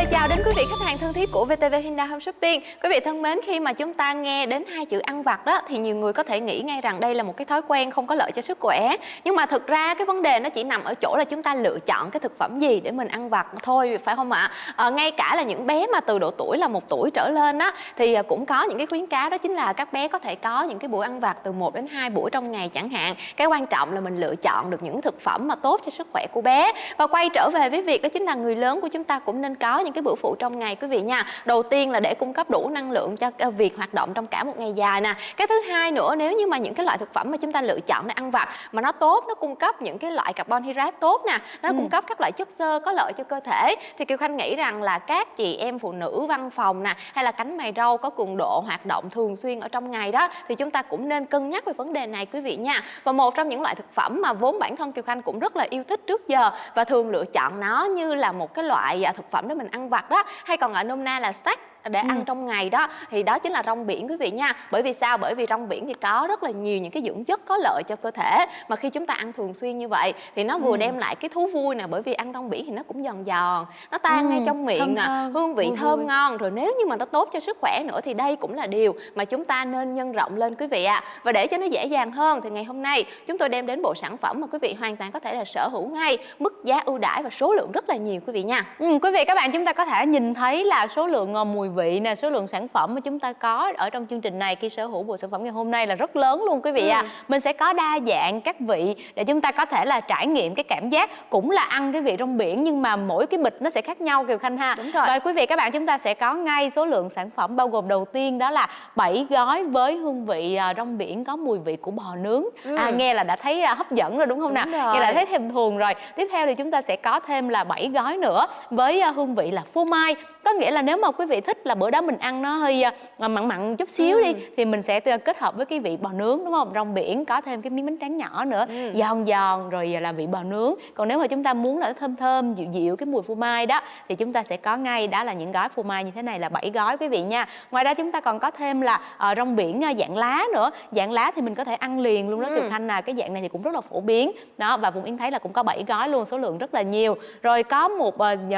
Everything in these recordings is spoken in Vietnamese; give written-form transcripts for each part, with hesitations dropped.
lời chào đến quý vị khách hàng thân thiết của VTV Hyundai Home Shopping. Quý vị thân mến, khi mà chúng ta nghe đến hai chữ ăn vặt đó thì nhiều người có thể nghĩ ngay rằng đây là một cái thói quen không có lợi cho sức khỏe. Nhưng mà thực ra cái vấn đề nó chỉ nằm ở chỗ là chúng ta lựa chọn cái thực phẩm gì để mình ăn vặt thôi, phải không ạ? Ngay cả là những bé mà từ độ tuổi là 1 tuổi trở lên á thì cũng có những cái khuyến cáo, đó chính là các bé có thể có những cái buổi ăn vặt từ 1 đến 2 buổi trong ngày chẳng hạn. Cái quan trọng là mình lựa chọn được những thực phẩm mà tốt cho sức khỏe của bé. Và quay trở về với việc đó chính là người lớn của chúng ta cũng nên có những cái bữa phụ trong ngày quý vị nha. Đầu tiên là để cung cấp đủ năng lượng cho việc hoạt động trong cả một ngày dài nè. Cái thứ hai nữa, nếu như mà những cái loại thực phẩm mà chúng ta lựa chọn để ăn vặt mà nó tốt, nó cung cấp những cái loại carbon hydrate tốt nè, nó cung cấp các loại chất xơ có lợi cho cơ thể, thì Kiều Khanh nghĩ rằng là các chị em phụ nữ văn phòng nè, hay là cánh mày râu có cường độ hoạt động thường xuyên ở trong ngày đó, thì chúng ta cũng nên cân nhắc về vấn đề này quý vị nha. Và một trong những loại thực phẩm mà vốn bản thân Kiều Khanh cũng rất là yêu thích trước giờ và thường lựa chọn nó như là một cái loại thực phẩm để mình ăn vặt đó, hay còn gọi nôm na là snack để ăn trong ngày đó, thì đó chính là rong biển quý vị nha. Bởi vì sao? Bởi vì rong biển thì có rất là nhiều những cái dưỡng chất có lợi cho cơ thể, mà khi chúng ta ăn thường xuyên như vậy thì nó vừa đem lại cái thú vui nè, bởi vì ăn rong biển thì nó cũng giòn giòn, nó tan ngay trong miệng nè, hương vị thơm ngon, rồi nếu như mà nó tốt cho sức khỏe nữa thì đây cũng là điều mà chúng ta nên nhân rộng lên quý vị ạ. Và để cho nó dễ dàng hơn thì ngày hôm nay chúng tôi đem đến bộ sản phẩm mà quý vị hoàn toàn có thể là sở hữu ngay, mức giá ưu đãi và số lượng rất là nhiều quý vị nha. Quý vị các bạn, chúng ta có thể nhìn thấy là số lượng mùi vị nè, số lượng sản phẩm mà chúng ta có ở trong chương trình này khi sở hữu bộ sản phẩm ngày hôm nay là rất lớn luôn quý vị ạ. Mình sẽ có đa dạng các vị để chúng ta có thể là trải nghiệm cái cảm giác cũng là ăn cái vị rong biển, nhưng mà mỗi cái bịch nó sẽ khác nhau Kiều Khanh ha. Đúng rồi. Rồi quý vị các bạn, chúng ta sẽ có ngay số lượng sản phẩm bao gồm đầu tiên đó là 7 gói với hương vị rong biển có mùi vị của bò nướng. Nghe là đã thấy hấp dẫn rồi đúng không nào? Nghe là thấy thèm thuồng rồi. Tiếp theo thì chúng ta sẽ có thêm là 7 gói nữa với hương vị là phô mai. Có nghĩa là nếu mà quý vị thích là bữa đó mình ăn nó hơi mặn mặn chút xíu đi thì mình sẽ kết hợp với cái vị bò nướng đúng không? Rong biển có thêm cái miếng bánh tráng nhỏ nữa, giòn giòn rồi là vị bò nướng. Còn nếu mà chúng ta muốn là thơm thơm dịu dịu cái mùi phô mai đó thì chúng ta sẽ có ngay đó là những gói phô mai như thế này là 7 gói quý vị nha. Ngoài ra chúng ta còn có thêm là rong biển dạng lá nữa. Dạng lá thì mình có thể ăn liền luôn đó Kiều Khanh à. Cái dạng này thì cũng rất là phổ biến đó, và Phụng Yến thấy là cũng có 7 gói luôn, số lượng rất là nhiều. Rồi có một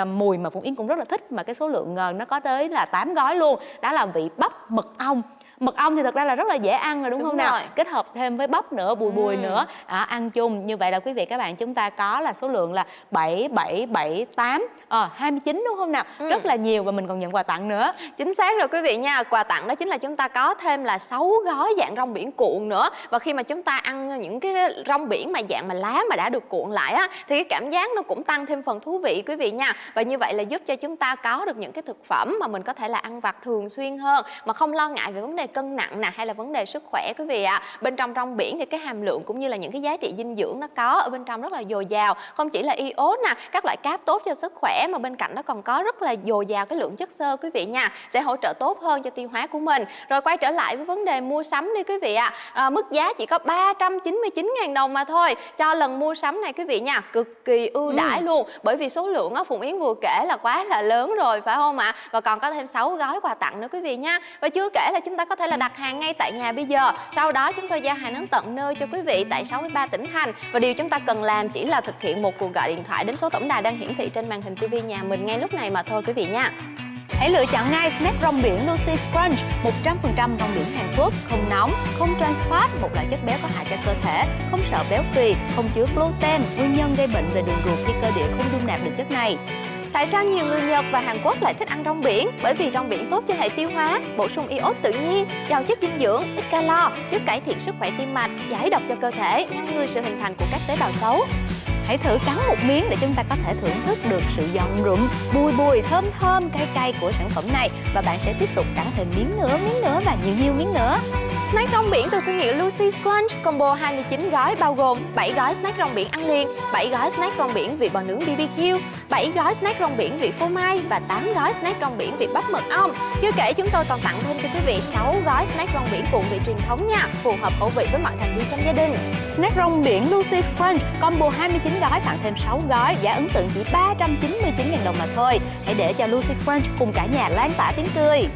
mùi mà Phụng Yến cũng rất là thích mà cái số lượng nó có tới là 8 gói luôn, đó là vị bắp mật ong. Mật ong thì thật ra là rất là dễ ăn rồi đúng không nào? Kết hợp thêm với bắp nữa, bùi bùi nữa, ăn chung. Như vậy là quý vị các bạn, chúng ta có là số lượng là 7, 7, 7, 8, 29 đúng không nào? Rất là nhiều, và mình còn nhận quà tặng nữa. Chính xác rồi quý vị nha. Quà tặng đó chính là chúng ta có thêm là 6 gói dạng rong biển cuộn nữa. Và khi mà chúng ta ăn những cái rong biển mà dạng mà lá mà đã được cuộn lại á, thì cái cảm giác nó cũng tăng thêm phần thú vị quý vị nha. Và như vậy là giúp cho chúng ta có được những cái thực phẩm mà mình có thể là ăn vặt thường xuyên hơn, mà không lo ngại về vấn đề cân nặng nè, hay là vấn đề sức khỏe quý vị ạ. Bên trong rong biển thì cái hàm lượng cũng như là những cái giá trị dinh dưỡng nó có ở bên trong rất là dồi dào, không chỉ là iốt nè, các loại cáp tốt cho sức khỏe, mà bên cạnh nó còn có rất là dồi dào cái lượng chất xơ quý vị nha, sẽ hỗ trợ tốt hơn cho tiêu hóa của mình. Rồi quay trở lại với vấn đề mua sắm đi quý vị ạ. Mức giá chỉ có 399.000 đồng mà thôi cho lần mua sắm này quý vị nha, cực kỳ ưu đãi luôn, bởi vì số lượng Phụng Yến vừa kể là quá là lớn rồi phải không ạ? Và còn có thêm 6 gói quà tặng nữa quý vị nha. Và chưa kể là chúng ta có thể là đặt hàng ngay tại nhà bây giờ, sau đó chúng tôi giao hàng đến tận nơi cho quý vị tại 63 tỉnh thành. Và điều chúng ta cần làm chỉ là thực hiện một cuộc gọi điện thoại đến số tổng đài đang hiển thị trên màn hình TV nhà mình ngay lúc này mà thôi quý vị nha. Hãy lựa chọn ngay snack rong biển Lucy's Crunch, 100% rong biển Hàn Quốc, không nóng, không trans fat, một loại chất béo có hại cho cơ thể, không sợ béo phì, không chứa gluten, nguyên nhân gây bệnh về đường ruột khi cơ địa không dung nạp được chất này. Tại sao nhiều người Nhật và Hàn Quốc lại thích ăn rong biển? Bởi vì rong biển tốt cho hệ tiêu hóa, bổ sung iốt tự nhiên, giàu chất dinh dưỡng, ít calo, giúp cải thiện sức khỏe tim mạch, giải độc cho cơ thể, ngăn ngừa sự hình thành của các tế bào xấu. Hãy thử cắn một miếng để chúng ta có thể thưởng thức được sự giòn rụm, bùi bùi, thơm thơm, cay cay của sản phẩm này, và bạn sẽ tiếp tục cắn thêm miếng nữa và nhiều miếng nữa. Snack rong biển từ thương hiệu Lucy's Crunch combo 29 gói bao gồm 7 gói snack rong biển ăn liền, 7 gói snack rong biển vị bò nướng BBQ, 7 gói snack rong biển vị phô mai và 8 gói snack rong biển vị bắp mật ong. Chưa kể chúng tôi còn tặng thêm cho quý vị 6 gói snack rong biển cuộn vị truyền thống nha, phù hợp khẩu vị với mọi thành viên trong gia đình. Snack rong biển Lucy's Crunch combo 29 gói tặng thêm 6 gói, giá ấn tượng chỉ 399.000 đồng mà thôi. Hãy để cho Lucy's Crunch cùng cả nhà lan tỏa tiếng tươi.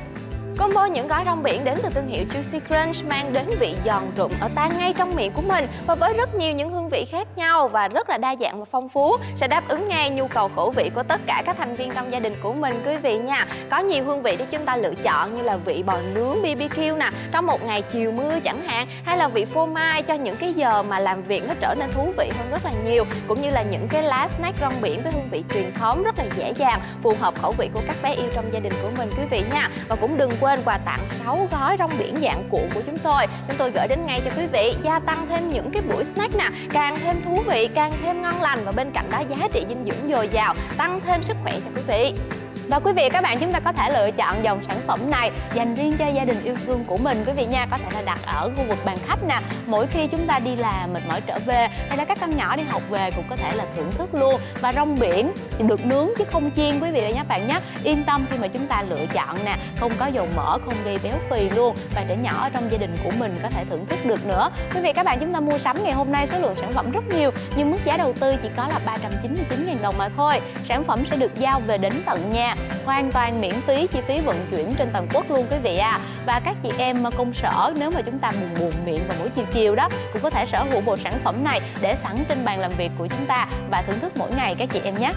Combo những gói rong biển đến từ thương hiệu Juicy Crunch mang đến vị giòn rụm ở tan ngay trong miệng của mình, và với rất nhiều những hương vị khác nhau và rất là đa dạng và phong phú, sẽ đáp ứng ngay nhu cầu khẩu vị của tất cả các thành viên trong gia đình của mình quý vị nha. Có nhiều hương vị để chúng ta lựa chọn như là vị bò nướng BBQ nè, trong một ngày chiều mưa chẳng hạn, hay là vị phô mai cho những cái giờ mà làm việc nó trở nên thú vị hơn rất là nhiều, cũng như là những cái lá snack rong biển với hương vị truyền thống rất là dễ dàng, phù hợp khẩu vị của các bé yêu trong gia đình của mình quý vị nha. Và cũng đừng quên quà tặng 6 gói rong biển dạng cuộn của chúng tôi gửi đến ngay cho quý vị, gia tăng thêm những cái buổi snack nè, càng thêm thú vị, càng thêm ngon lành, và bên cạnh đó giá trị dinh dưỡng dồi dào, tăng thêm sức khỏe cho quý vị. Và quý vị các bạn, chúng ta có thể lựa chọn dòng sản phẩm này dành riêng cho gia đình yêu thương của mình quý vị nha. Có thể là đặt ở khu vực bàn khách nè, mỗi khi chúng ta đi làm mệt mỏi trở về, hay là các con nhỏ đi học về cũng có thể là thưởng thức luôn. Và rong biển thì được nướng chứ không chiên quý vị và các bạn nhé. Yên tâm khi mà chúng ta lựa chọn nè, không có dầu mỡ, không gây béo phì luôn, và trẻ nhỏ ở trong gia đình của mình có thể thưởng thức được nữa. Quý vị các bạn, chúng ta mua sắm ngày hôm nay số lượng sản phẩm rất nhiều, nhưng mức giá đầu tư chỉ có là 399.000 đồng mà thôi. Sản phẩm sẽ được giao về đến tận nhà, hoàn toàn miễn phí chi phí vận chuyển trên toàn quốc luôn quý vị à. Và các chị em công sở, nếu mà chúng ta buồn miệng vào mỗi chiều đó, cũng có thể sở hữu bộ sản phẩm này để sẵn trên bàn làm việc của chúng ta và thưởng thức mỗi ngày các chị em nhé.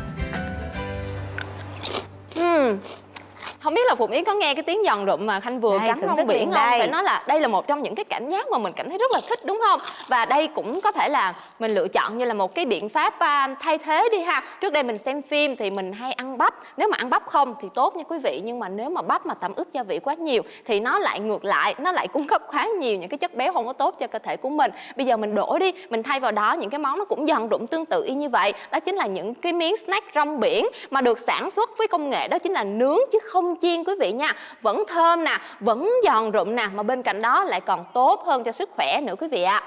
Không biết là Phụng Yến có nghe cái tiếng giòn rụm mà Khanh vừa cắn rong biển không? Phải nói là đây là một trong những cái cảm giác mà mình cảm thấy rất là thích, đúng không? Và đây cũng có thể là mình lựa chọn như là một cái biện pháp thay thế đi ha. Trước đây mình xem phim thì mình hay ăn bắp. Nếu mà ăn bắp không thì tốt nha quý vị, nhưng mà nếu mà bắp mà tẩm ướp gia vị quá nhiều thì nó lại ngược lại, nó lại cung cấp quá nhiều những cái chất béo không có tốt cho cơ thể của mình. Bây giờ mình đổi đi, mình thay vào đó những cái món nó cũng giòn rụm tương tự y như vậy. Đó chính là những cái miếng snack rong biển mà được sản xuất với công nghệ đó chính là nướng chứ không chiên quý vị nha. Vẫn thơm nè, vẫn giòn rụm nè, mà bên cạnh đó lại còn tốt hơn cho sức khỏe nữa quý vị ạ.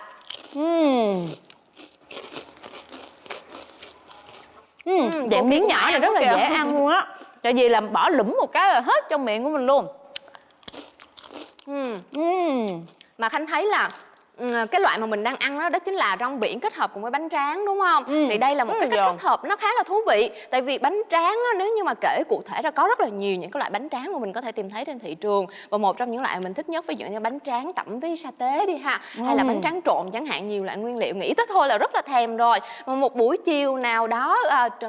Dạng miếng nhỏ này rất là dễ ăn luôn á, tại vì là bỏ lủm một cái là hết trong miệng của mình luôn. Mà Khanh thấy là cái loại mà mình đang ăn đó chính là rong biển kết hợp cùng với bánh tráng, đúng không? Thì đây là một cái cách kết hợp nó khá là thú vị. Tại vì bánh tráng á, nếu như mà kể cụ thể ra có rất là nhiều những cái loại bánh tráng mà mình có thể tìm thấy trên thị trường. Và một trong những loại mình thích nhất ví dụ như bánh tráng tẩm với sa tế đi ha, hay là bánh tráng trộn chẳng hạn, nhiều loại nguyên liệu, nghĩ tới thôi là rất là thèm rồi. Mà một buổi chiều nào đó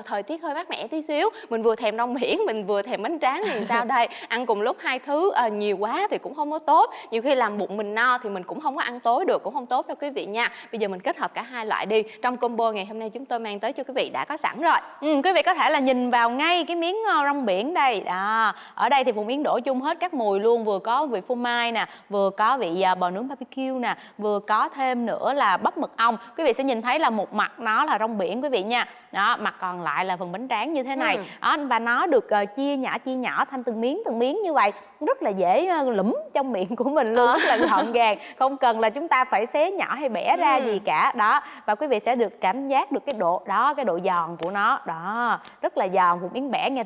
thời tiết hơi mát mẻ tí xíu, mình vừa thèm rong biển, mình vừa thèm bánh tráng thì sao đây? Ăn cùng lúc hai thứ nhiều quá thì cũng không có tốt. Nhiều khi làm bụng mình no thì mình cũng không có ăn tối được, cũng không tốt đâu quý vị nha. Bây giờ mình kết hợp cả hai loại đi. Trong combo ngày hôm nay chúng tôi mang tới cho quý vị đã có sẵn rồi. Quý vị có thể là nhìn vào ngay cái miếng rong biển đây đó. Ở đây thì Phụng Yến đổ chung hết các mùi luôn, vừa có vị phô mai nè, vừa có vị bò nướng BBQ nè, vừa có thêm nữa là bắp mật ong. Quý vị sẽ nhìn thấy là một mặt nó là rong biển quý vị nha. Đó, mặt còn lại là phần bánh tráng như thế này. Đó, và nó được chia nhỏ thành từng miếng như vậy, rất là dễ lủm trong miệng của mình luôn, rất là gọn gàng, không cần là chúng ta phải xé nhỏ hay bẻ ra gì cả đó. Và quý vị sẽ được cảm giác được cái độ đó, cái độ giòn của nó đó, rất là giòn. Phụng Yến bẻ nghe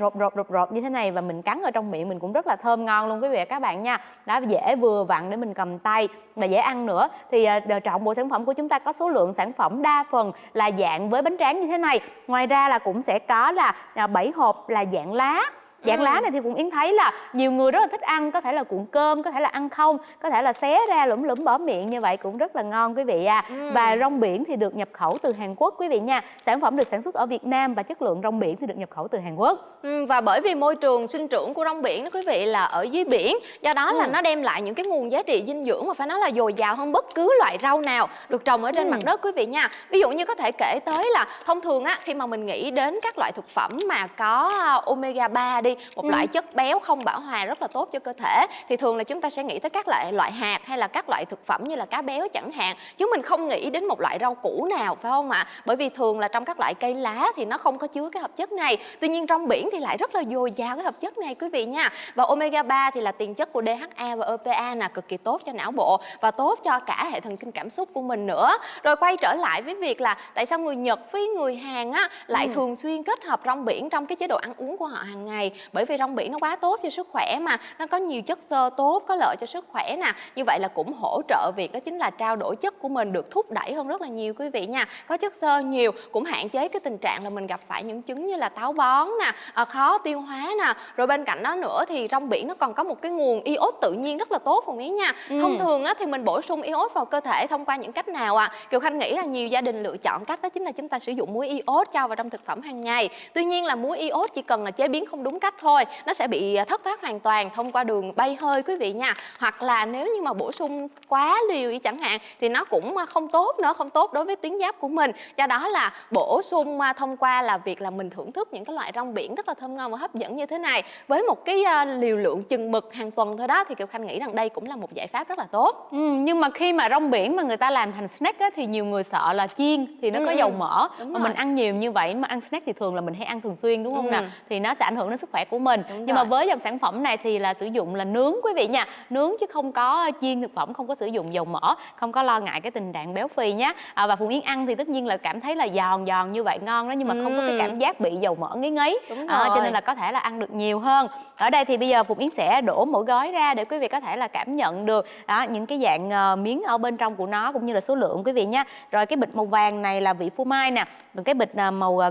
rột như thế này và mình cắn ở trong miệng mình cũng rất là thơm ngon luôn quý vị và các bạn nha. Đó, dễ vừa vặn để mình cầm tay và dễ ăn nữa. Thì trọn bộ sản phẩm của chúng ta có số lượng sản phẩm đa phần là dạng với bánh tráng như thế này. Ngoài ra là cũng sẽ có là 7 hộp là dạng lá. Dạng lá này thì Phụng Yến thấy là nhiều người rất là thích ăn, có thể là cuộn cơm, có thể là ăn không, có thể là xé ra lủm bỏ miệng như vậy cũng rất là ngon quý vị à. Và rong biển thì được nhập khẩu từ Hàn Quốc quý vị nha. Sản phẩm được sản xuất ở Việt Nam và chất lượng rong biển thì được nhập khẩu từ Hàn Quốc. Và bởi vì môi trường sinh trưởng của rong biển đó quý vị là ở dưới biển, do đó là nó đem lại những cái nguồn giá trị dinh dưỡng mà phải nói là dồi dào hơn bất cứ loại rau nào được trồng ở trên mặt đất quý vị nha. Ví dụ như có thể kể tới là thông thường á, khi mà mình nghĩ đến các loại thực phẩm mà có omega 3 đi, một loại chất béo không bão hòa rất là tốt cho cơ thể, thì thường là chúng ta sẽ nghĩ tới các loại hạt hay là các loại thực phẩm như là cá béo chẳng hạn, chứ mình không nghĩ đến một loại rau củ nào, phải không ạ? Bởi vì thường là trong các loại cây lá thì nó không có chứa cái hợp chất này, tuy nhiên rong biển thì lại rất là dồi dào cái hợp chất này quý vị nha. Và omega 3 thì là tiền chất của DHA và EPA là cực kỳ tốt cho não bộ và tốt cho cả hệ thần kinh cảm xúc của mình nữa. Rồi quay trở lại với việc là tại sao người Nhật với người Hàn á lại thường xuyên kết hợp rong biển trong cái chế độ ăn uống của họ hàng ngày, bởi vì rong biển nó quá tốt cho sức khỏe mà, nó có nhiều chất xơ tốt, có lợi cho sức khỏe nè. Như vậy là cũng hỗ trợ việc đó chính là trao đổi chất của mình được thúc đẩy hơn rất là nhiều quý vị nha. Có chất xơ nhiều cũng hạn chế cái tình trạng là mình gặp phải những chứng như là táo bón nè, khó tiêu hóa nè. Rồi bên cạnh đó nữa thì rong biển nó còn có một cái nguồn iốt tự nhiên rất là tốt Phùng Yến nha. Thông thường á, thì mình bổ sung iốt vào cơ thể thông qua những cách nào Kiều Khanh nghĩ là nhiều gia đình lựa chọn cách đó chính là chúng ta sử dụng muối iốt cho vào trong thực phẩm hàng ngày. Tuy nhiên là muối iốt chỉ cần là chế biến không đúng cách thôi, nó sẽ bị thất thoát hoàn toàn thông qua đường bay hơi quý vị nha. Hoặc là nếu như mà bổ sung quá liều chẳng hạn thì nó cũng không tốt nữa, không tốt đối với tuyến giáp của mình. Do đó là bổ sung thông qua là việc là mình thưởng thức những cái loại rong biển rất là thơm ngon và hấp dẫn như thế này với một cái liều lượng chừng mực hàng tuần thôi đó, thì Kiều Khanh nghĩ rằng đây cũng là một giải pháp rất là tốt. Nhưng mà khi mà rong biển mà người ta làm thành snack á, thì nhiều người sợ là chiên thì nó có dầu mỡ, mà mình ăn nhiều như vậy mà ăn snack thì thường là mình hay ăn thường xuyên đúng không nào, thì nó sẽ ảnh hưởng đến sức khỏe của mình. Nhưng mà với dòng sản phẩm này thì là sử dụng là nướng quý vị nha, nướng chứ không có chiên thực phẩm, không có sử dụng dầu mỡ, không có lo ngại cái tình trạng béo phì nhé. Và Phùng Yến ăn thì tất nhiên là cảm thấy là giòn giòn như vậy ngon đó, nhưng mà không có cái cảm giác bị dầu mỡ ngấy ngấy, cho nên là có thể là ăn được nhiều hơn. Ở đây thì bây giờ Phùng Yến sẽ đổ mỗi gói ra để quý vị có thể là cảm nhận được những cái dạng miếng ở bên trong của nó cũng như là số lượng quý vị nha. Rồi cái bịch màu vàng này là vị phô mai nè, rồi cái bịch màu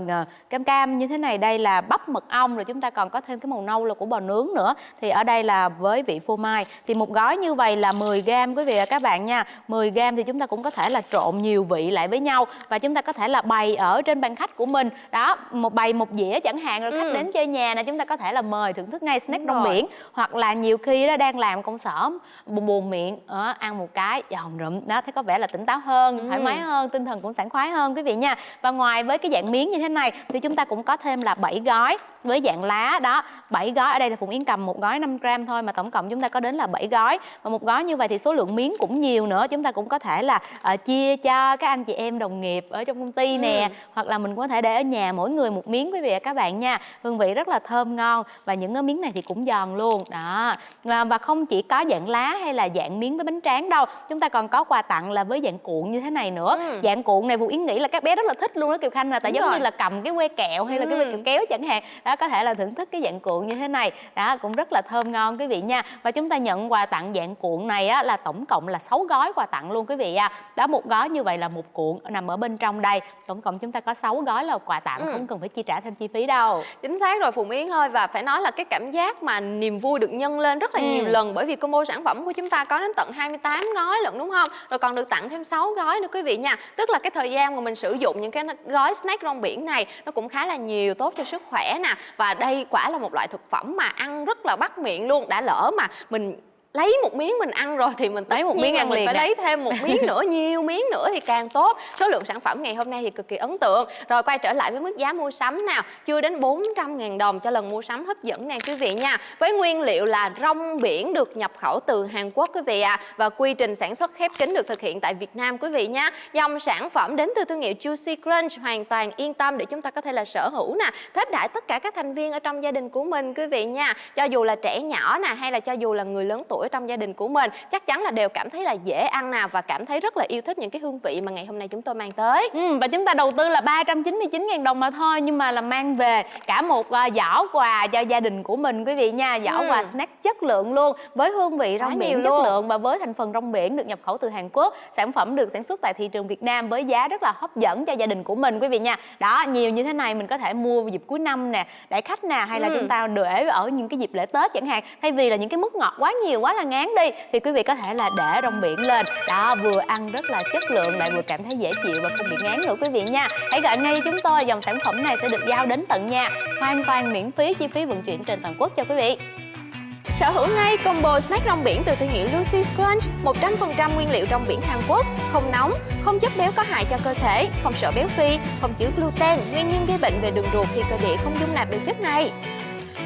cam cam như thế này đây là bắp mật ong, rồi chúng ta còn có thêm cái màu nâu là của bò nướng nữa. Thì ở đây là với vị phô mai thì một gói như vậy là 10g quý vị và các bạn nha. 10g thì chúng ta cũng có thể là trộn nhiều vị lại với nhau và chúng ta có thể là bày ở trên bàn khách của mình đó, bày một dĩa chẳng hạn, rồi khách đến chơi nhà này chúng ta có thể là mời thưởng thức ngay snack rong biển. Hoặc là nhiều khi đó đang làm công sở buồn miệng ăn một cái giòn rụm đó, thấy có vẻ là tỉnh táo hơn, thoải mái hơn, tinh thần cũng sảng khoái hơn quý vị nha. Và ngoài với cái dạng miếng như thế này thì chúng ta cũng có thêm là 7 gói với dạng lá đó. 7 gói ở đây là Phùng Yến cầm một gói 5g thôi mà tổng cộng chúng ta có đến là 7 gói. Và một gói như vậy thì số lượng miếng cũng nhiều nữa, chúng ta cũng có thể là chia cho các anh chị em đồng nghiệp ở trong công ty nè, hoặc là mình có thể để ở nhà mỗi người một miếng quý vị và các bạn nha. Hương vị rất là thơm ngon và những cái miếng này thì cũng giòn luôn đó. Và không chỉ có dạng lá hay là dạng miếng với bánh tráng đâu, chúng ta còn có quà tặng là với dạng cuộn như thế này nữa. Dạng cuộn này Phùng Yến nghĩ là các bé rất là thích luôn đó Kiều Khanh, là tại giống như là cầm cái que kẹo hay là cái que kẹo kéo chẳng hạn đó, có thể là thưởng thức cái dạng cuộn như thế này đó, cũng rất là thơm ngon quý vị nha. Và chúng ta nhận quà tặng dạng cuộn này á, là tổng cộng là 6 gói quà tặng luôn quý vị đó. Một gói như vậy là một cuộn nằm ở bên trong đây, tổng cộng chúng ta có 6 gói là quà tặng, không cần phải chi trả thêm chi phí đâu. Chính xác rồi Phùng Yến ơi, và phải nói là cái cảm giác mà niềm vui được nhân lên rất là nhiều lần, bởi vì combo sản phẩm của chúng ta có đến tận 28 gói lận đúng không? Rồi còn được tặng thêm 6 gói nữa quý vị nha. Tức là cái thời gian mà mình sử dụng những cái gói snack rong biển này nó cũng khá là nhiều, tốt cho sức khỏe nè. Và đây quả là một loại thực phẩm mà ăn rất là bắt miệng luôn. Đã lỡ mà mình lấy một miếng mình ăn rồi thì mình lấy một miếng ăn liền, phải lấy thêm một miếng nữa, nhiều miếng nữa thì càng tốt. Số lượng sản phẩm ngày hôm nay thì cực kỳ ấn tượng. Rồi quay trở lại với mức giá mua sắm nào, chưa đến 400.000 đồng cho lần mua sắm hấp dẫn này quý vị nha. Với nguyên liệu là rong biển được nhập khẩu từ Hàn Quốc quý vị và quy trình sản xuất khép kín được thực hiện tại Việt Nam quý vị nha. Dòng sản phẩm đến từ thương hiệu Juicy Crunch hoàn toàn yên tâm để chúng ta có thể là sở hữu nè, thích đãi tất cả các thành viên ở trong gia đình của mình quý vị nha. Cho dù là trẻ nhỏ nè hay là cho dù là người lớn tuổi ở trong gia đình của mình, chắc chắn là đều cảm thấy là dễ ăn nào và cảm thấy rất là yêu thích những cái hương vị mà ngày hôm nay chúng tôi mang tới. Và chúng ta đầu tư là 399.000 đồng mà thôi, nhưng mà là mang về cả một giỏ quà cho gia đình của mình quý vị nha. Giỏ quà snack chất lượng luôn, với hương vị rong biển chất lượng và với thành phần rong biển được nhập khẩu từ Hàn Quốc. Sản phẩm được sản xuất tại thị trường Việt Nam với giá rất là hấp dẫn cho gia đình của mình quý vị nha. Đó, nhiều như thế này mình có thể mua vào dịp cuối năm nè, đãi khách nè, hay là chúng ta để ở những cái dịp lễ Tết chẳng hạn. Thay vì là những cái mứt ngọt quá nhiều quá là ngán đi thì quý vị có thể là để rong biển lên đó, vừa ăn rất là chất lượng lại vừa cảm thấy dễ chịu và không bị ngán nữa quý vị nha. Hãy gọi ngay cho chúng tôi, dòng sản phẩm này sẽ được giao đến tận nhà, hoàn toàn miễn phí chi phí vận chuyển trên toàn quốc cho quý vị. Sở hữu ngay combo snack rong biển từ thương hiệu Juicy Crunch, 100% nguyên liệu rong biển Hàn Quốc, không nóng, không chất béo có hại cho cơ thể, không sợ béo phì, không chứa gluten, nguyên nhân gây bệnh về đường ruột khi cơ địa không dung nạp được chất này.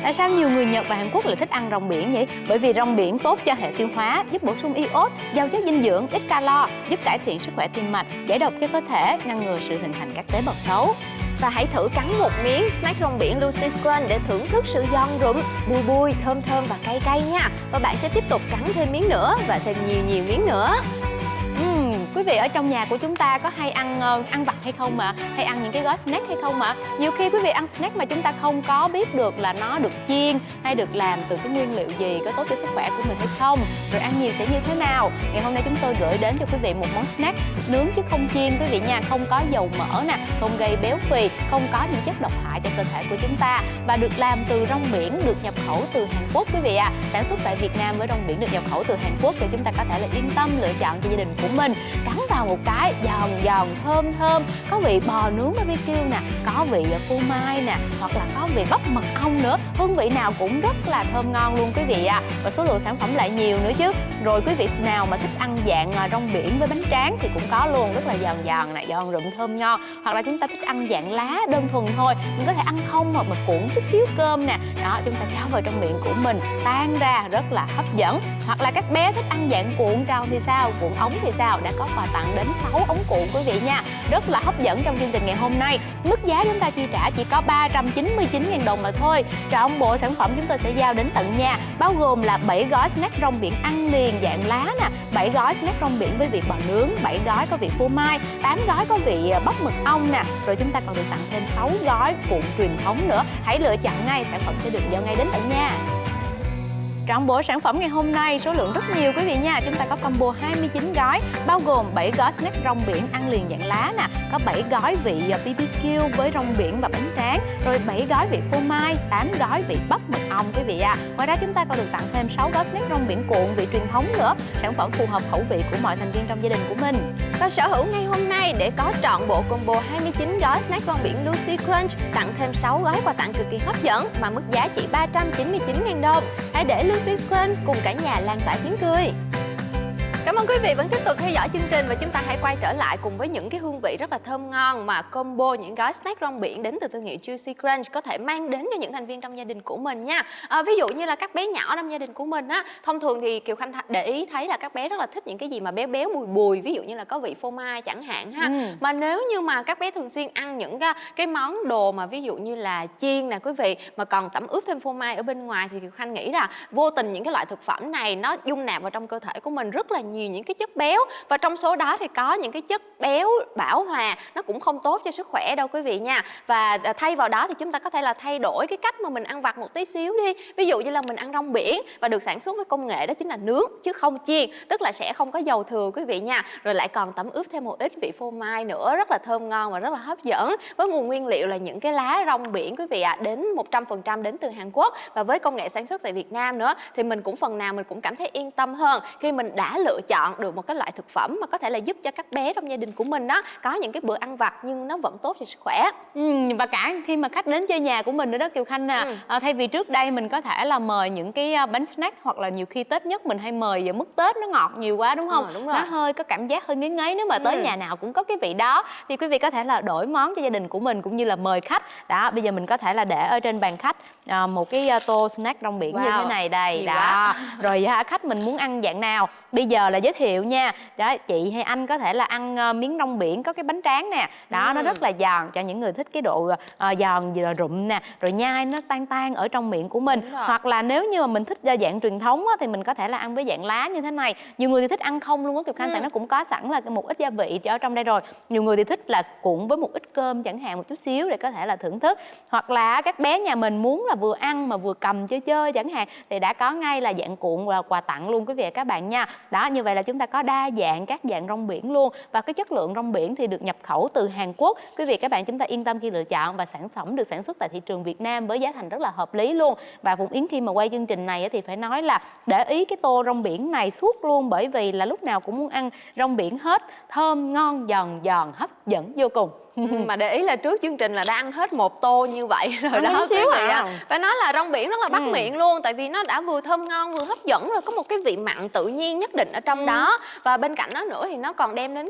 Tại sao nhiều người Nhật và Hàn Quốc lại thích ăn rong biển vậy? Bởi vì rong biển tốt cho hệ tiêu hóa, giúp bổ sung iốt, giàu chất dinh dưỡng, ít calo, giúp cải thiện sức khỏe tim mạch, giải độc cho cơ thể, ngăn ngừa sự hình thành các tế bào xấu. Và hãy thử cắn một miếng snack rong biển Juicy Crunch để thưởng thức sự giòn rụm, bùi bùi, thơm thơm và cay cay nha. Và bạn sẽ tiếp tục cắn thêm miếng nữa và thêm nhiều miếng nữa. Quý vị ở trong nhà của chúng ta có hay ăn vặt hay không ạ? Hay ăn những cái gói snack hay không ạ? Nhiều khi quý vị ăn snack mà chúng ta không có biết được là nó được chiên hay được làm từ cái nguyên liệu gì, có tốt cho sức khỏe của mình hay không, rồi ăn nhiều sẽ như thế nào. Ngày hôm nay chúng tôi gửi đến cho quý vị một món snack nướng chứ không chiên quý vị nha, không có dầu mỡ nè, không gây béo phì, không có những chất độc hại cho cơ thể của chúng ta, và được làm từ rong biển, được nhập khẩu từ Hàn Quốc quý vị ạ. Sản xuất tại Việt Nam với rong biển được nhập khẩu từ Hàn Quốc thì chúng ta có thể là yên tâm lựa chọn cho gia đình của mình. Cắn vào một cái giòn giòn thơm thơm, có vị bò nướng BBQ nè, có vị phô mai nè, hoặc là có vị bắp mật ong nữa, hương vị nào cũng rất là thơm ngon luôn quý vị ạ. Và số lượng sản phẩm lại nhiều nữa chứ. Rồi quý vị nào mà thích ăn dạng rong biển với bánh tráng thì cũng có luôn, rất là giòn giòn nè, giòn rụm thơm ngon. Hoặc là chúng ta thích ăn dạng lá đơn thuần thôi, mình có thể ăn không hoặc mà cuộn chút xíu cơm nè, đó chúng ta cho vào trong miệng của mình tan ra rất là hấp dẫn. Hoặc là các bé thích ăn dạng cuộn tròn thì sao, cuộn ống thì sao, đã có quà tặng đến 6 ống cuộn quý vị nha, rất là hấp dẫn trong chương trình ngày hôm nay. Mức giá chúng ta chi trả chỉ có 399.000 đồng mà thôi. Trọn bộ sản phẩm chúng tôi sẽ giao đến tận nhà, bao gồm là 7 gói snack rong biển ăn liền dạng lá nè, 7 gói snack rong biển với vị bò nướng, 7 gói có vị phô mai, 8 gói có vị bắp mật ong nè, rồi chúng ta còn được tặng thêm 6 gói cuộn truyền thống nữa. Hãy lựa chọn ngay, sản phẩm sẽ được giao ngay đến tận nhà. Trọn bộ sản phẩm ngày hôm nay số lượng rất nhiều quý vị nha. Chúng ta có combo 29 gói, bao gồm 7 gói snack rong biển ăn liền dạng lá nè, có 7 gói vị BBQ với rong biển và bánh tráng, rồi 7 gói vị phô mai, 8 gói vị bắp mật ong quý vị à. Ngoài ra chúng ta còn được tặng thêm 6 gói snack rong biển cuộn vị truyền thống nữa, sản phẩm phù hợp khẩu vị của mọi thành viên trong gia đình của mình. Và sở hữu ngày hôm nay để có trọn bộ combo 29 gói snack rong biển Lucy Crunch, tặng thêm 6 gói quà tặng cực kỳ hấp dẫn mà mức giá chỉ 399.000 đồng. Hãy để Lucy Crunch cùng cả nhà lan tỏa tiếng cười. Cảm ơn quý vị vẫn tiếp tục theo dõi chương trình, và chúng ta hãy quay trở lại cùng với những cái hương vị rất là thơm ngon mà combo những gói snack rong biển đến từ thương hiệu Juicy Crunch có thể mang đến cho những thành viên trong gia đình của mình nha. Ví dụ như là các bé nhỏ trong gia đình của mình á, thông thường thì Kiều Khanh để ý thấy là các bé rất là thích những cái gì mà béo béo bùi bùi, ví dụ như là có vị phô mai chẳng hạn ha. Mà nếu như mà các bé thường xuyên ăn những cái món đồ mà ví dụ như là chiên nè quý vị, mà còn tẩm ướp thêm phô mai ở bên ngoài, thì Kiều Khanh nghĩ là vô tình những cái loại thực phẩm này nó dung nạp vào trong cơ thể của mình rất là nhiều những cái chất béo, và trong số đó thì có những cái chất béo bão hòa nó cũng không tốt cho sức khỏe đâu quý vị nha. Và thay vào đó thì chúng ta có thể là thay đổi cái cách mà mình ăn vặt một tí xíu đi. Ví dụ như là mình ăn rong biển và được sản xuất với công nghệ đó chính là nướng chứ không chiên, tức là sẽ không có dầu thừa quý vị nha, rồi lại còn tẩm ướp thêm một ít vị phô mai nữa, rất là thơm ngon và rất là hấp dẫn, với nguồn nguyên liệu là những cái lá rong biển quý vị ạ, đến 100% đến từ Hàn Quốc, và với công nghệ sản xuất tại Việt Nam nữa, thì mình cũng phần nào mình cũng cảm thấy yên tâm hơn khi mình đã lựa chọn được một cái loại thực phẩm mà có thể là giúp cho các bé trong gia đình của mình đó có những cái bữa ăn vặt nhưng nó vẫn tốt cho sức khỏe. Và cả khi mà khách đến chơi nhà của mình nữa đó Kiều Khanh nè, thay vì trước đây mình có thể là mời những cái bánh snack, hoặc là nhiều khi Tết nhất mình hay mời mứt Tết nó ngọt nhiều quá đúng không? Đúng rồi. Nó hơi có cảm giác hơi ngấy ngấy, nếu mà tới nhà nào cũng có cái vị đó thì quý vị có thể là đổi món cho gia đình của mình, cũng như là mời khách. Đó, bây giờ mình có thể là để ở trên bàn khách một cái tô snack rong biển như thế này đây. Nhiều đó quá. Rồi khách mình muốn ăn dạng nào, bây giờ là giới thiệu nha. Đó, chị hay anh có thể là ăn miếng rong biển có cái bánh tráng nè, đó nó rất là giòn, cho những người thích cái độ giòn rụm nè, rồi nhai nó tan tan ở trong miệng của mình. Hoặc là nếu như mà mình thích dạng truyền thống á, thì mình có thể là ăn với dạng lá như thế này. Nhiều người thì thích ăn không luôn á Kiều Khanh, tại nó cũng có sẵn là một ít gia vị ở trong đây rồi. Nhiều người thì thích là cuộn với một ít cơm chẳng hạn, một chút xíu để có thể là thưởng thức. Hoặc là các bé nhà mình muốn là vừa ăn mà vừa cầm chơi chơi chẳng hạn, thì đã có ngay là dạng cuộn là quà tặng luôn quý vị và các bạn nha. Đó, như vậy là chúng ta có đa dạng các dạng rong biển luôn, và cái chất lượng rong biển thì được nhập khẩu từ Hàn Quốc. Quý vị các bạn chúng ta yên tâm khi lựa chọn, và sản phẩm được sản xuất tại thị trường Việt Nam với giá thành rất là hợp lý luôn. Và Phụng Yến khi mà quay chương trình này thì phải nói là để ý cái tô rong biển này suốt luôn, bởi vì là lúc nào cũng muốn ăn rong biển hết, thơm ngon giòn giòn hấp dẫn vô cùng. Mà để ý là trước chương trình là đã ăn hết một tô như vậy rồi đó quý vị ạ. Phải nói là rong biển rất là bắt miệng luôn, tại vì nó đã vừa thơm ngon vừa hấp dẫn rồi, có một cái vị mặn tự nhiên nhất định ở trong đó, và bên cạnh đó nữa thì nó còn đem đến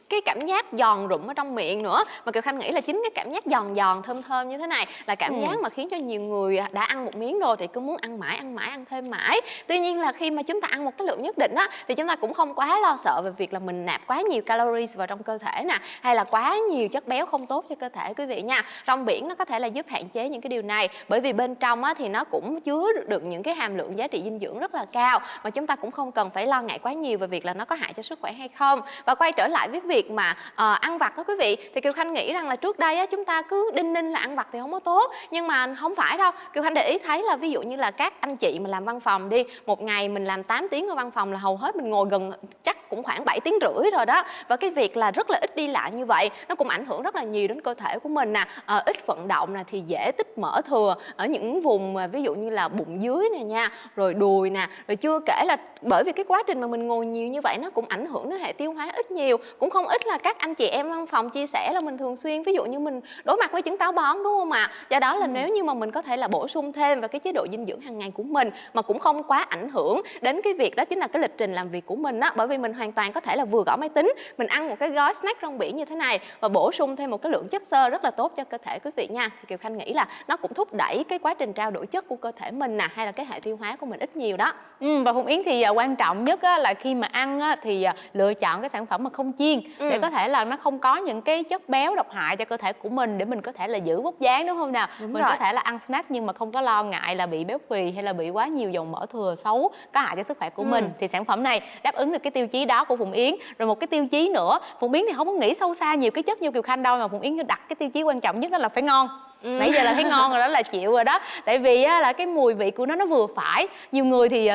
cái cảm giác giòn rụm ở trong miệng nữa. Mà Kiều Khanh nghĩ là chính cái cảm giác giòn giòn thơm thơm như thế này là cảm giác mà khiến cho nhiều người đã ăn một miếng rồi thì cứ muốn ăn mãi ăn thêm mãi. Tuy nhiên là khi mà chúng ta ăn một cái lượng nhất định á, thì chúng ta cũng không quá lo sợ về việc là mình nạp quá nhiều calories vào trong cơ thể nè, hay hay là quá nhiều chất béo không tốt cho cơ thể quý vị nha. Rong biển nó có thể là giúp hạn chế những cái điều này, bởi vì bên trong thì nó cũng chứa được những cái hàm lượng giá trị dinh dưỡng rất là cao, mà chúng ta cũng không cần phải lo ngại quá nhiều về việc là nó có hại cho sức khỏe hay không. Và quay trở lại với việc mà ăn vặt đó quý vị, thì Kiều Khanh nghĩ rằng là trước đây chúng ta cứ đinh ninh là ăn vặt thì không có tốt, nhưng mà không phải đâu. Kiều Khanh để ý thấy là ví dụ như là các anh chị mà làm văn phòng đi, một ngày mình làm 8 tiếng ở văn phòng là hầu hết mình ngồi gần chắc cũng khoảng 7 tiếng rưỡi rồi đó. Và cái việc là rất là ít đi lại như vậy nó cũng ảnh hưởng rất là nhiều đến cơ thể của mình nè. Ít vận động nè thì dễ tích mỡ thừa ở những vùng ví dụ như là bụng dưới nè nha, rồi đùi nè, rồi chưa kể là bởi vì cái quá trình mà mình ngồi nhiều như vậy nó cũng ảnh hưởng đến hệ tiêu hóa ít nhiều. Cũng không ít là các anh chị em văn phòng chia sẻ là mình thường xuyên ví dụ như mình đối mặt với chứng táo bón, đúng không ạ? Do đó là nếu như mà mình có thể là bổ sung thêm vào cái chế độ dinh dưỡng hàng ngày của mình mà cũng không quá ảnh hưởng đến cái việc đó chính là cái lịch trình làm việc của mình á, bởi vì mình hoàn toàn có thể là vừa gõ máy tính, mình ăn một cái gói snack rong biển như thế này và bổ sung thêm một cái lượng chất xơ rất là tốt cho cơ thể quý vị nha. Thì Kiều Khanh nghĩ là nó cũng thúc đẩy cái quá trình trao đổi chất của cơ thể mình nè, hay là cái hệ tiêu hóa của mình ít nhiều đó. Và Phụng Yến thì quan trọng nhất là khi mà ăn thì lựa chọn cái sản phẩm mà không chiên để có thể là nó không có những cái chất béo độc hại cho cơ thể của mình, để mình có thể là giữ vóc dáng, đúng không nào? Đúng mình rồi. có thể là ăn snack nhưng mà không có lo ngại là bị béo phì hay là bị quá nhiều dầu mỡ thừa xấu có hại cho sức khỏe của mình. Thì sản phẩm này đáp ứng được cái tiêu chí đó của Phụng Yến. Rồi một cái tiêu chí nữa, Phụng Yến thì không có nghĩ sâu xa nhiều cái chất như Kiều Khanh đâu, mà Phụng Yến đặt cái tiêu chí quan trọng nhất đó là phải ngon. Nãy giờ là thấy ngon rồi đó là chịu rồi đó. Tại vì là cái mùi vị của nó vừa phải. Nhiều người thì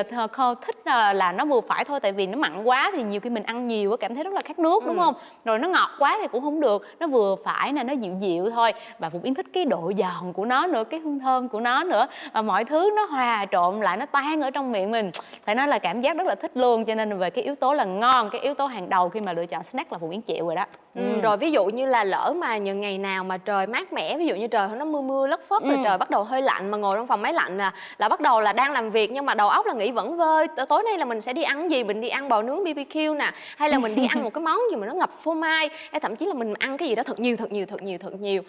thích là nó vừa phải thôi, tại vì nó mặn quá thì nhiều khi mình ăn nhiều cảm thấy rất là khát nước, đúng không? Rồi nó ngọt quá thì cũng không được, nó vừa phải nè, nó dịu dịu thôi. Và Phụng Yến thích cái độ giòn của nó nữa, cái hương thơm của nó nữa, và mọi thứ nó hòa trộn lại, nó tan ở trong miệng mình. Phải nói là cảm giác rất là thích luôn. Cho nên về cái yếu tố là ngon, cái yếu tố hàng đầu khi mà lựa chọn snack là Phụng Yến chịu rồi đó. Rồi ví dụ như là lỡ mà những ngày nào mà trời mát mẻ, ví dụ như trời nó mưa lất phất, rồi trời bắt đầu hơi lạnh mà ngồi trong phòng máy lạnh là bắt đầu là đang làm việc nhưng mà đầu óc là nghĩ vẩn vơ tối nay là mình sẽ đi ăn gì, mình đi ăn bò nướng BBQ nè, hay là mình đi ăn một cái món gì mà nó ngập phô mai, hay thậm chí là mình ăn cái gì đó thật nhiều.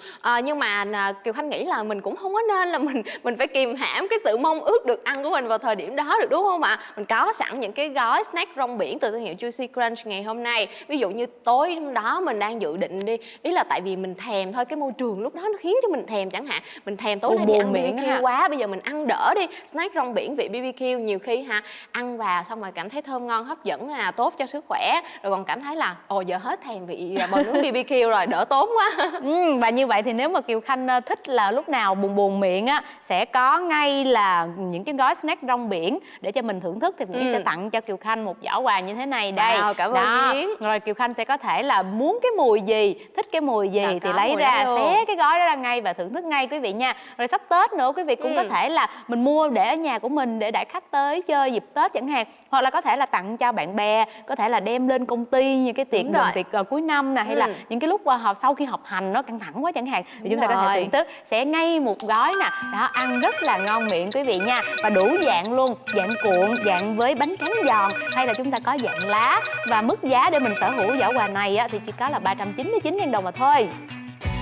Nhưng mà Kiều Khanh nghĩ là mình cũng không có nên là mình phải kìm hãm cái sự mong ước được ăn của mình vào thời điểm đó được, đúng không ạ? Mình có sẵn những cái gói snack rong biển từ thương hiệu Juicy Crunch ngày hôm nay. Ví dụ như tối hôm đó mình đang dự định đi, ý là tại vì mình thèm thôi, cái môi trường lúc đó nó khiến cho mình thèm chẳng hạn, mình thèm tối nay đi ăn BBQ quá, bây giờ mình ăn đỡ đi snack rong biển vị BBQ. Nhiều khi ăn vào xong rồi cảm thấy thơm ngon hấp dẫn là tốt cho sức khỏe, rồi còn cảm thấy là giờ hết thèm vị bò nướng BBQ rồi, đỡ tốn quá. Và như vậy thì nếu mà Kiều Khanh thích là lúc nào buồn miệng sẽ có ngay là những cái gói snack rong biển để cho mình thưởng thức, thì mình sẽ tặng cho Kiều Khanh một giỏ quà như thế này đây. Cảm ơn Yến. Rồi Kiều Khanh sẽ có thể là muốn cái mùi gì, thích cái mùi gì thì lấy ra xé cái gói đó ra ngay và thưởng thức ngay quý vị nha. Rồi sắp Tết nữa, quý vị cũng có thể là mình mua để ở nhà của mình để đãi khách tới chơi dịp Tết chẳng hạn, hoặc là có thể là tặng cho bạn bè, có thể là đem lên công ty như cái tiệc cuối năm nè, hay là những cái lúc sau khi học hành nó căng thẳng quá chẳng hạn, thì chúng ta có thể thưởng thức sẽ ngay một gói nè. Đó, ăn rất là ngon miệng quý vị nha, và đủ dạng luôn, dạng cuộn, dạng với bánh tráng giòn, hay là chúng ta có dạng lá. Và mức giá để mình sở hữu giỏ quà này thì chỉ có là 399.000 đồng mà thôi.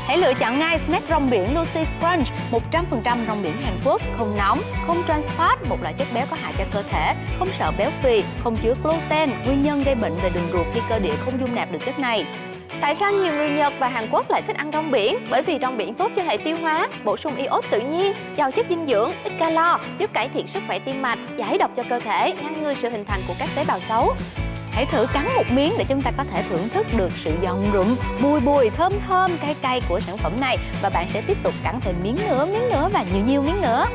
Hãy lựa chọn ngay snack rong biển Lucy's Crunch, 100% rong biển Hàn Quốc, không nóng, không trans fat, một loại chất béo có hại cho cơ thể, không sợ béo phì, không chứa gluten, nguyên nhân gây bệnh về đường ruột khi cơ địa không dung nạp được chất này. Tại sao nhiều người Nhật và Hàn Quốc lại thích ăn rong biển? Bởi vì rong biển tốt cho hệ tiêu hóa, bổ sung iốt tự nhiên, giàu chất dinh dưỡng, ít calo, giúp cải thiện sức khỏe tim mạch, giải độc cho cơ thể, ngăn ngừa sự hình thành của các tế bào xấu. Hãy thử cắn một miếng để chúng ta có thể thưởng thức được sự giòn rụm, bùi thơm cay của sản phẩm này, và bạn sẽ tiếp tục cắn thêm miếng nữa và nhiều miếng nữa.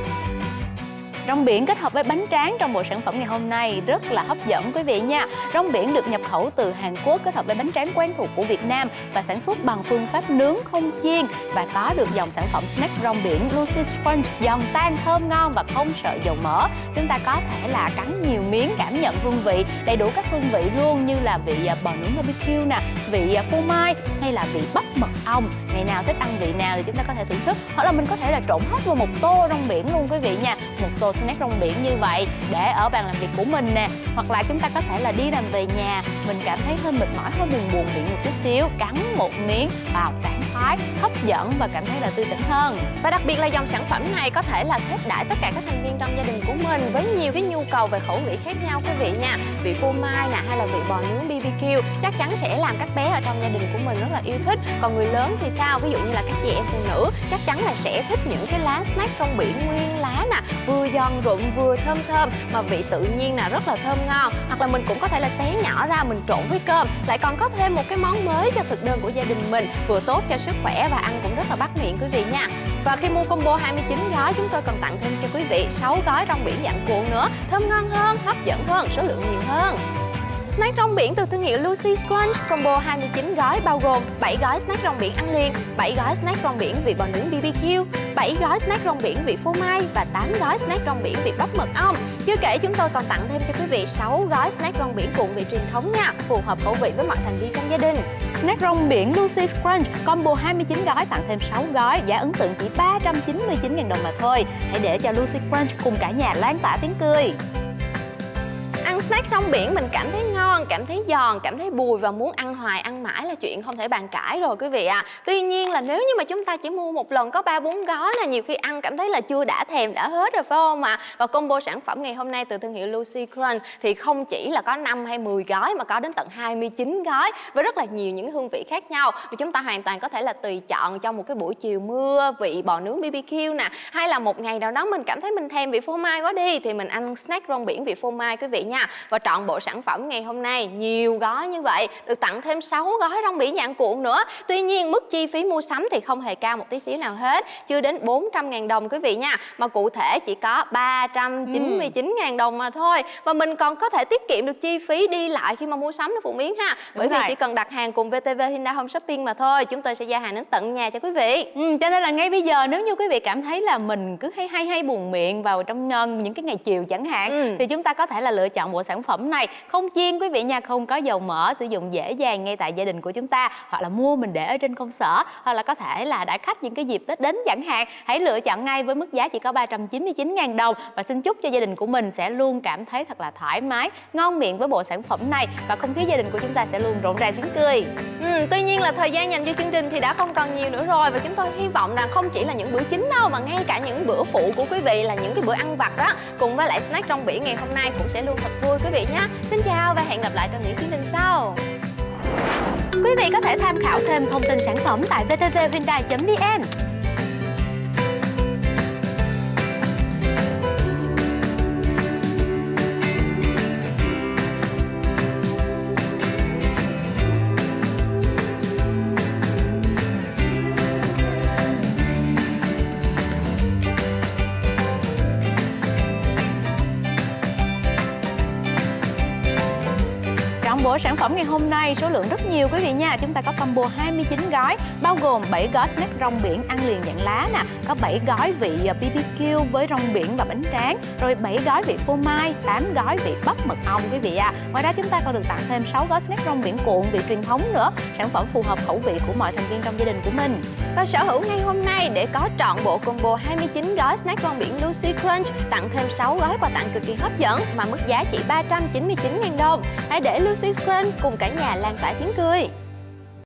Rong biển kết hợp với bánh tráng trong bộ sản phẩm ngày hôm nay rất là hấp dẫn quý vị nha. Rong biển được nhập khẩu từ Hàn Quốc, kết hợp với bánh tráng quen thuộc của Việt Nam và sản xuất bằng phương pháp nướng không chiên, và có được dòng sản phẩm snack rong biển Lucy's Crunch giòn tan, thơm ngon và không sợ dầu mỡ. Chúng ta có thể là cắn nhiều miếng, cảm nhận hương vị, đầy đủ các hương vị luôn, như là vị bò nướng BBQ nè, vị phô mai, hay là vị bắp mật ong. Ngày nào thích ăn vị nào thì chúng ta có thể thưởng thức, hoặc là mình có thể là trộn hết vào một tô rong biển luôn quý vị nha. một tô snack rong biển như vậy để ở bàn làm việc của mình nè, hoặc là chúng ta có thể là đi làm về nhà, mình cảm thấy hơi mệt mỏi, hơi buồn buồn miệng một chút xíu, cắn một miếng vào sảng khoái, hấp dẫn và cảm thấy là tươi tỉnh hơn. Và đặc biệt là dòng sản phẩm này có thể là thết đãi tất cả các thành viên trong gia đình của mình với nhiều cái nhu cầu về khẩu vị khác nhau quý vị nha. Vị phô mai nè, hay là vị bò nướng BBQ chắc chắn sẽ làm các bé ở trong gia đình của mình rất là yêu thích. Còn người lớn thì sao? Ví dụ như là các chị em phụ nữ chắc chắn là sẽ thích những cái lá snack rong biển nguyên lá nè, vừa giòn rụm vừa thơm thơm mà vị tự nhiên nè, rất là thơm ngon. Hoặc là mình cũng có thể là xé nhỏ ra mình trộn với cơm, lại còn có thêm một cái món mới cho thực đơn của gia đình mình, vừa tốt cho sức khỏe và ăn cũng rất là bắt miệng quý vị nha. Và khi mua combo 29 gói, chúng tôi còn tặng thêm cho quý vị 6 gói rong biển dạng cuộn nữa, thơm ngon hơn, hấp dẫn hơn, số lượng nhiều hơn. Snack rong biển từ thương hiệu Lucy's Crunch combo 29 gói bao gồm 7 gói snack rong biển ăn liền, 7 gói snack rong biển vị bò nướng BBQ, 7 gói snack rong biển vị phô mai và 8 gói snack rong biển vị bắp mật ong. Chưa kể chúng tôi còn tặng thêm cho quý vị 6 gói snack rong biển cuộn vị truyền thống nha, phù hợp khẩu vị với mọi thành viên trong gia đình. Snack rong biển Lucy's Crunch combo 29 gói tặng thêm 6 gói, giá ấn tượng chỉ 399.000 đồng mà thôi. Hãy để cho Lucy's Crunch cùng cả nhà lan tỏa tiếng cười. Ăn snack rong biển mình cảm thấy ngon, cảm thấy giòn, cảm thấy bùi và muốn ăn hoài ăn mãi là chuyện không thể bàn cãi rồi quý vị ạ. Tuy nhiên là nếu như mà chúng ta chỉ mua một lần có 3-4 gói là nhiều khi ăn cảm thấy là chưa đã thèm đã hết rồi phải không ạ? Và combo sản phẩm ngày hôm nay từ thương hiệu Lucy Crunch thì không chỉ là có 5 hay 10 gói mà có đến tận 29 gói với rất là nhiều những hương vị khác nhau. Thì chúng ta hoàn toàn có thể là tùy chọn trong một cái buổi chiều mưa vị bò nướng BBQ nè, hay là một ngày nào đó mình cảm thấy mình thèm vị phô mai quá đi thì mình ăn snack rong biển vị phô mai quý vị nha. Và trọn bộ sản phẩm ngày hôm nay nhiều gói như vậy được tặng thêm 6 gói rong biển dạng cuộn nữa. Tuy nhiên mức chi phí mua sắm thì không hề cao một tí xíu nào hết, chưa đến 400.000 đồng quý vị nha, mà cụ thể chỉ có 399.000 đồng mà thôi. Và mình còn có thể tiết kiệm được chi phí đi lại khi mà mua sắm đó Phụ Miến ha. Bởi vì chỉ cần đặt hàng cùng VTV Hyundai Home Shopping mà thôi, chúng tôi sẽ giao hàng đến tận nhà cho quý vị. Cho nên là ngay bây giờ nếu như quý vị cảm thấy là mình cứ hay buồn miệng vào trong những cái ngày chiều chẳng hạn, thì chúng ta có thể là lựa chọn bộ sản phẩm này không chiên quý vị nha, không có dầu mỡ, sử dụng dễ dàng ngay tại gia đình của chúng ta, hoặc là mua mình để ở trên công sở, hoặc là có thể là đãi khách những cái dịp Tết đến chẳng hạn. Hãy lựa chọn ngay với mức giá chỉ có 399.000 đồng và xin chúc cho gia đình của mình sẽ luôn cảm thấy thật là thoải mái, ngon miệng với bộ sản phẩm này và không khí gia đình của chúng ta sẽ luôn rộn ràng tiếng cười. Tuy nhiên là thời gian dành cho chương trình thì đã không còn nhiều nữa rồi, và chúng tôi hy vọng rằng không chỉ là những bữa chính đâu mà ngay cả những bữa phụ của quý vị là những cái bữa ăn vặt đó cùng với lại snack rong biển ngày hôm nay cũng sẽ luôn thật vui quý vị nhé. Xin chào và hẹn gặp lại trong những chương trình sau. Quý vị có thể tham khảo thêm thông tin sản phẩm tại vtvhyundai.vn. Bộ sản phẩm ngày hôm nay số lượng rất nhiều quý vị nha. Chúng ta có combo 29 gói bao gồm 7 gói snack rong biển ăn liền dạng lá nè, có 7 gói vị BBQ với rong biển và bánh tráng, rồi 7 gói vị phô mai, 8 gói vị bắp mật ong quý vị à. Ngoài ra chúng ta còn được tặng thêm 6 gói snack rong biển cuộn vị truyền thống nữa, sản phẩm phù hợp khẩu vị của mọi thành viên trong gia đình của mình. Và sở hữu ngay hôm nay để có trọn bộ combo 29 gói snack rong biển Lucy Crunch tặng thêm 6 gói quà tặng cực kỳ hấp dẫn mà mức giá chỉ 399.000 đồng. Hãy để Lucy Crunch cùng cả nhà lan tỏa tiếng cười.